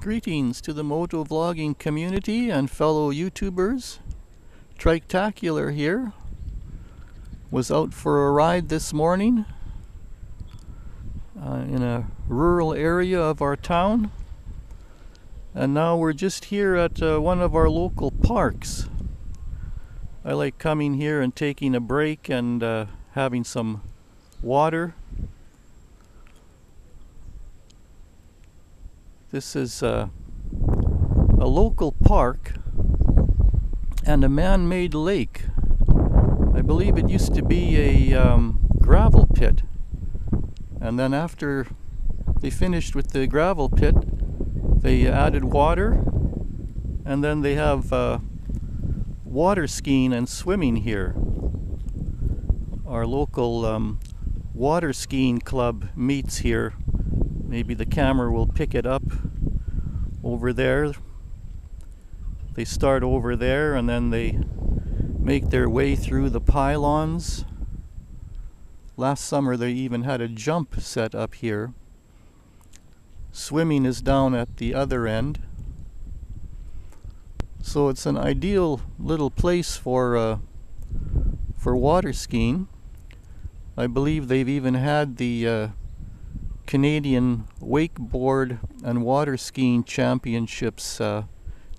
Greetings to the motovlogging community and fellow YouTubers. Triketacular here. Was out for a ride this morning in a rural area of our town. And now we're just here at one of our local parks. I like coming here and taking a break and having some water. This is a local park and a man-made lake. I believe it used to be a gravel pit, and then after they finished with the gravel pit, they added water, and then they have water skiing and swimming here. Our local water skiing club meets here. Maybe the camera will pick it up over there. They start over there and then they make their way through the pylons. Last summer they even had a jump set up here. Swimming is down at the other end. So it's an ideal little place for water skiing. I believe they've even had the Canadian wakeboard and water skiing championships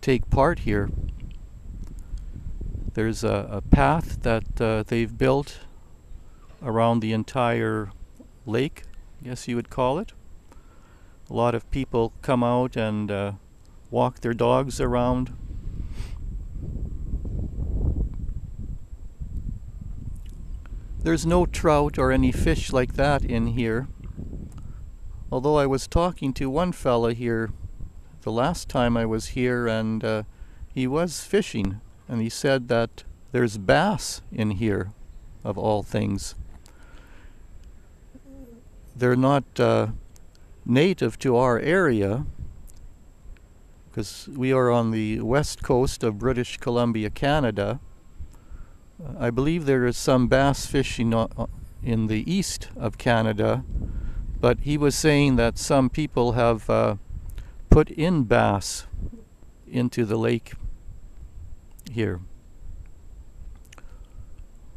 take part here. There's a path that they've built around the entire lake, I guess you would call it. A lot of people come out and walk their dogs around. There's no trout or any fish like that in here. Although I was talking to one fella here the last time I was here, and he was fishing, and he said that there's bass in here, of all things. They're not native to our area, because we are on the west coast of British Columbia, Canada. I believe there is some bass fishing in the east of Canada, but he was saying that some people have put in bass into the lake here.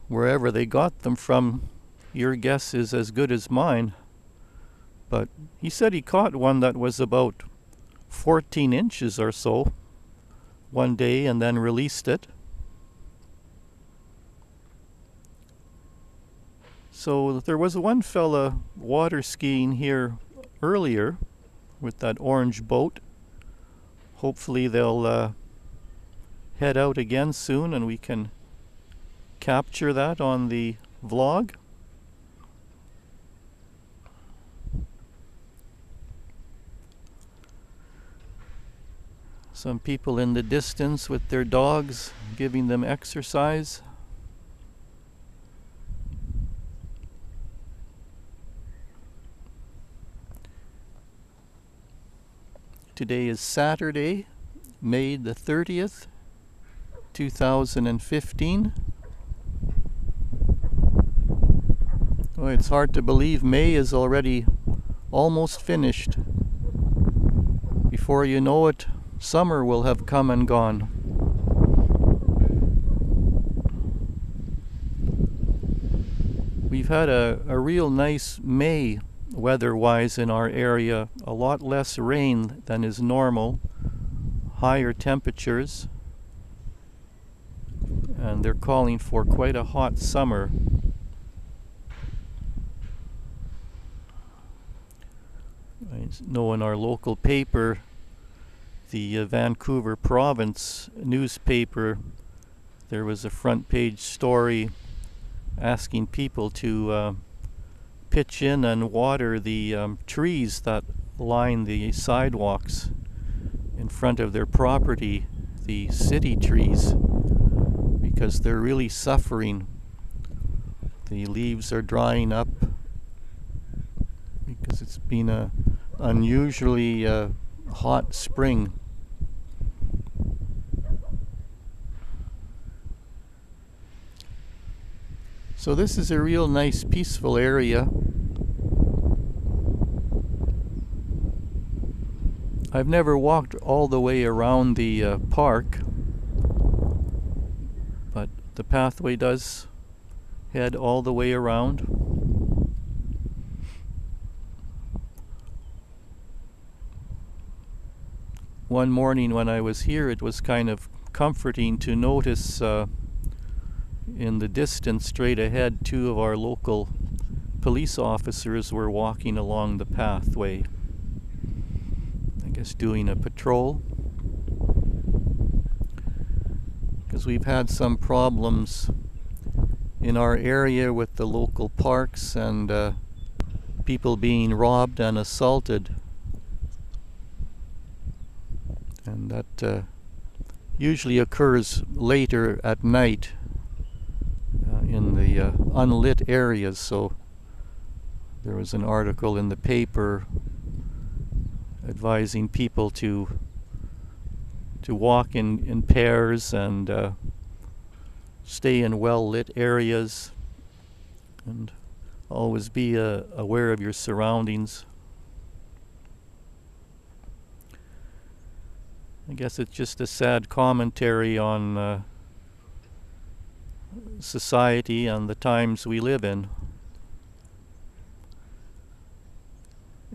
Wherever they got them from, your guess is as good as mine. But he said he caught one that was about 14 inches or so one day and then released it. So there was one fella water skiing here earlier with that orange boat. Hopefully they'll head out again soon and we can capture that on the vlog. Some people in the distance with their dogs giving them exercise. Today is Saturday, May the 30th, 2015. Oh, it's hard to believe May is already almost finished. Before you know it, summer will have come and gone. We've had a real nice May weather-wise in our area. A lot less rain than is normal, higher temperatures, and they're calling for quite a hot summer. I know in our local paper, the Vancouver Province newspaper, there was a front page story asking people to pitch in and water the trees that line the sidewalks in front of their property, the city trees, because they're really suffering. The leaves are drying up because it's been a unusually hot spring. So this is a real nice peaceful area. I've never walked all the way around the park, but the pathway does head all the way around. One morning when I was here, it was kind of comforting to notice in the distance straight ahead, two of our local police officers were walking along the pathway, I guess doing a patrol, because we've had some problems in our area with the local parks and people being robbed and assaulted, and that usually occurs later at night in the unlit areas. So there was an article in the paper advising people to walk in pairs and stay in well-lit areas and always be aware of your surroundings. I guess it's just a sad commentary on society and the times we live in.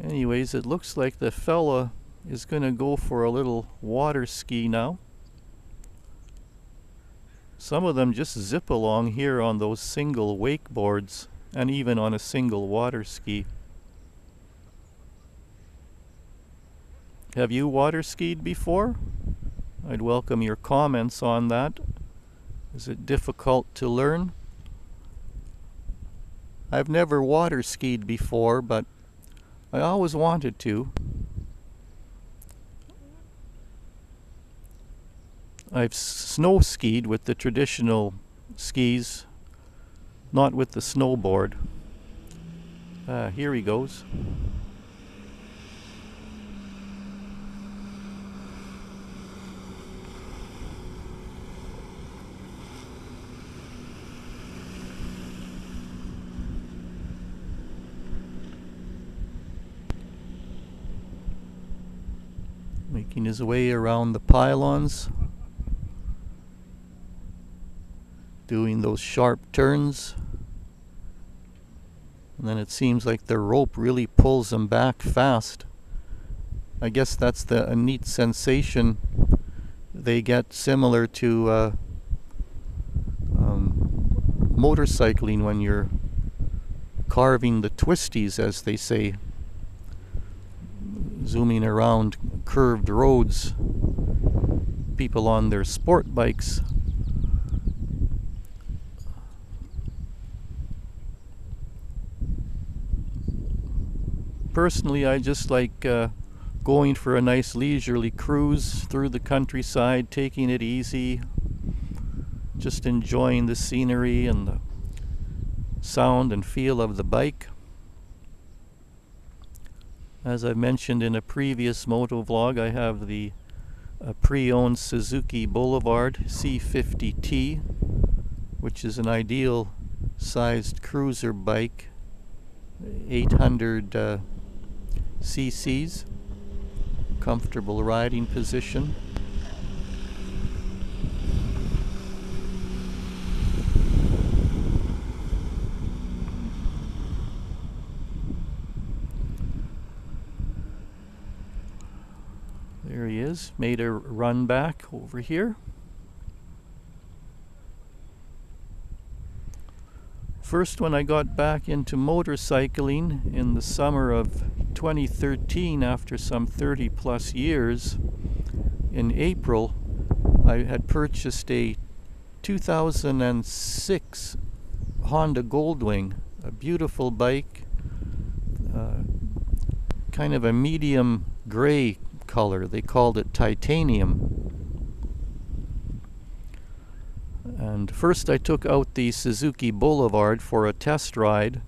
Anyways, it looks like the fella is going to go for a little water ski now. Some of them just zip along here on those single wakeboards and even on a single water ski. Have you water skied before? I'd welcome your comments on that. Is it difficult to learn? I've never water skied before, but I always wanted to. I've snow skied with the traditional skis, not with the snowboard. Here he goes. Making his way around the pylons, doing those sharp turns, and then it seems like the rope really pulls him back fast. I guess that's a neat sensation they get, similar to motorcycling when you're carving the twisties, as they say, zooming around curved roads, people on their sport bikes. Personally, I just like going for a nice leisurely cruise through the countryside, taking it easy, just enjoying the scenery and the sound and feel of the bike. As I mentioned in a previous moto vlog, I have the pre-owned Suzuki Boulevard C50T, which is an ideal sized cruiser bike, 800 cc's, comfortable riding position. There he is, made a run back over here. First, when I got back into motorcycling in the summer of 2013, after some 30 plus years, in April, I had purchased a 2006 Honda Goldwing, a beautiful bike, kind of a medium gray color. They called it titanium. And first I took out the Suzuki Boulevard for a test ride,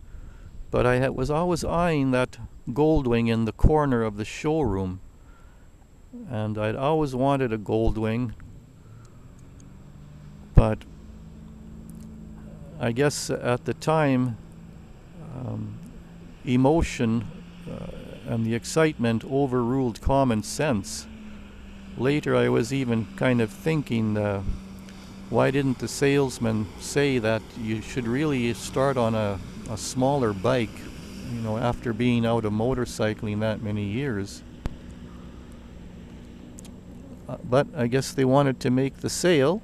but I was always eyeing that Goldwing in the corner of the showroom, and I'd always wanted a Goldwing, but I guess at the time emotion and the excitement overruled common sense. Later I was even kind of thinking, why didn't the salesman say that you should really start on a smaller bike, you know, after being out of motorcycling that many years. But I guess they wanted to make the sale,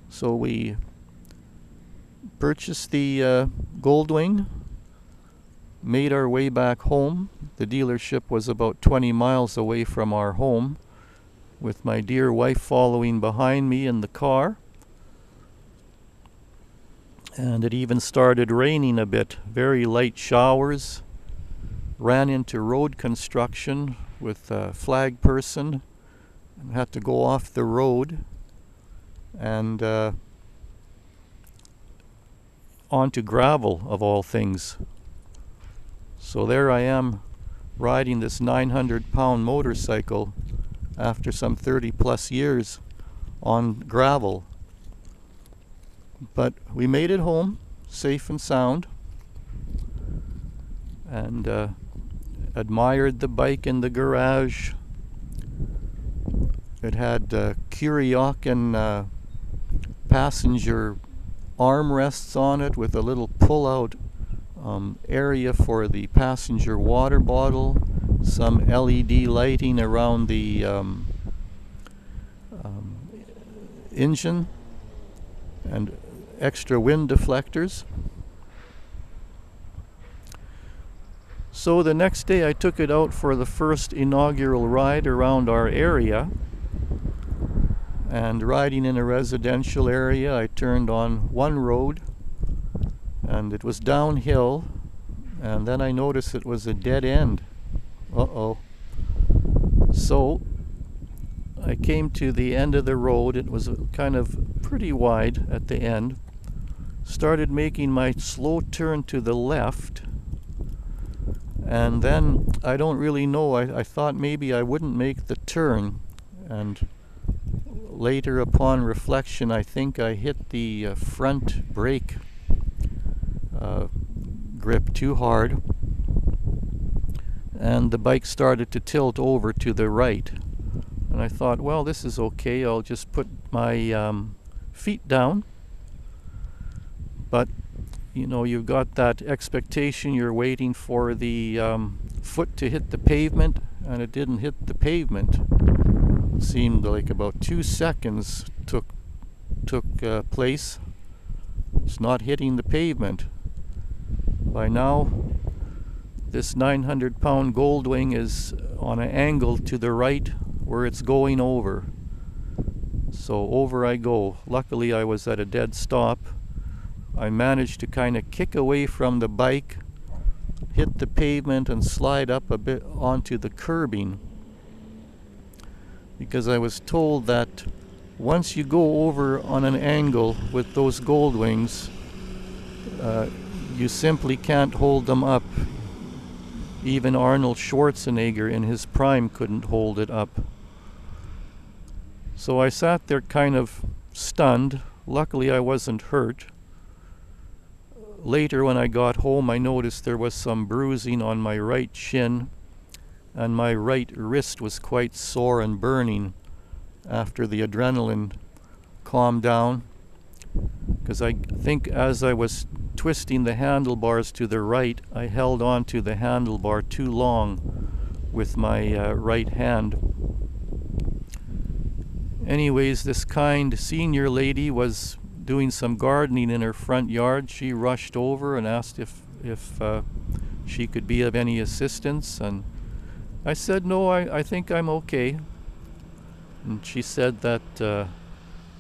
so we purchased the Goldwing, made our way back home. The dealership was about 20 miles away from our home, with my dear wife following behind me in the car. And it even started raining a bit, very light showers. Ran into road construction with a flag person and had to go off the road and onto gravel, of all things. So there I am, riding this 900-pound motorcycle after some 30-plus years on gravel. But we made it home, safe and sound, and admired the bike in the garage. It had Kuryokin passenger armrests on it with a little pull-out area for the passenger water bottle, some LED lighting around the engine, and extra wind deflectors. So the next day I took it out for the first inaugural ride around our area, and riding in a residential area, I turned on one road and it was downhill, and then I noticed it was a dead end. So I came to the end of the road. It was kind of pretty wide at the end. Started making my slow turn to the left, and then I don't really know, I thought maybe I wouldn't make the turn, and later upon reflection I think I hit the front brake grip too hard, and the bike started to tilt over to the right. And I thought, well, this is okay, I'll just put my feet down. But you know, you've got that expectation, you're waiting for the foot to hit the pavement, and it didn't hit the pavement. It seemed like about 2 seconds took place. It's not hitting the pavement. By now, this 900-pound Goldwing is on an angle to the right where it's going over. So over I go. Luckily I was at a dead stop. I managed to kind of kick away from the bike, hit the pavement, and slide up a bit onto the curbing, because I was told that once you go over on an angle with those Goldwings, you simply can't hold them up. Even Arnold Schwarzenegger in his prime couldn't hold it up. So I sat there kind of stunned. Luckily I wasn't hurt. Later when I got home, I noticed there was some bruising on my right shin, and my right wrist was quite sore and burning after the adrenaline calmed down, because I think as I was twisting the handlebars to the right, I held on to the handlebar too long with my right hand. Anyways, this kind senior lady was doing some gardening in her front yard. She rushed over and asked if she could be of any assistance, and I said, no, I think I'm okay. And she said that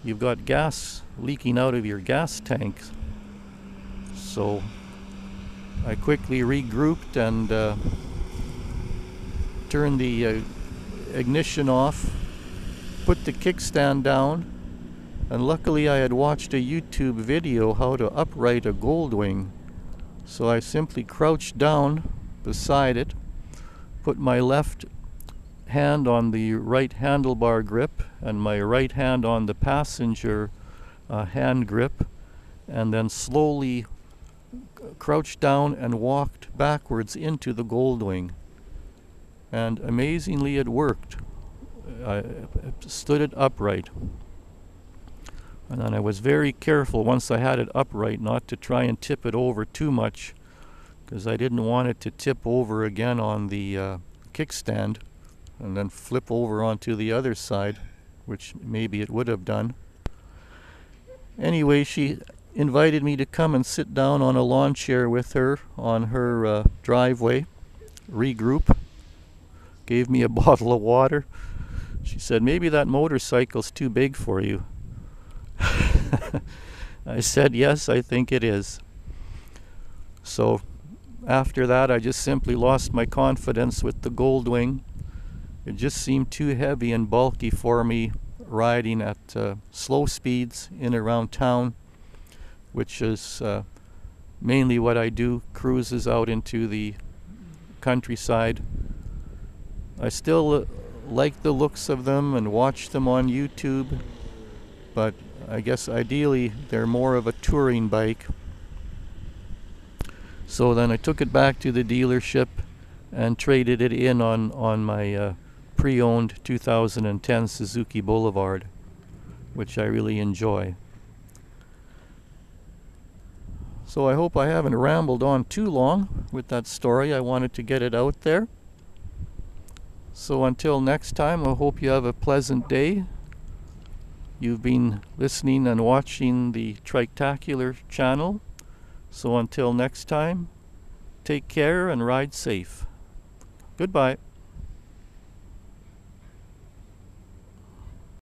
you've got gas leaking out of your gas tanks. So I quickly regrouped and turned the ignition off, put the kickstand down, and luckily I had watched a YouTube video how to upright a Goldwing. So I simply crouched down beside it, put my left hand on the right handlebar grip and my right hand on the passenger hand grip, and then slowly crouched down and walked backwards into the Goldwing. And amazingly it worked. I stood it upright. And then I was very careful once I had it upright not to try and tip it over too much, because I didn't want it to tip over again on the kickstand and then flip over onto the other side, which maybe it would have done. Anyway, she invited me to come and sit down on a lawn chair with her on her driveway, regroup, gave me a bottle of water. She said, maybe that motorcycle's too big for you. I said, yes, I think it is. So after that, I just simply lost my confidence with the Goldwing. It just seemed too heavy and bulky for me riding at slow speeds in around town, which is mainly what I do, cruises out into the countryside. I still like the looks of them and watch them on YouTube, but I guess ideally they're more of a touring bike. So then I took it back to the dealership and traded it in on my pre-owned 2010 Suzuki Boulevard, which I really enjoy. So I hope I haven't rambled on too long with that story. I wanted to get it out there. So until next time, I hope you have a pleasant day. You've been listening and watching the Triketacular channel. So until next time, take care and ride safe. Goodbye.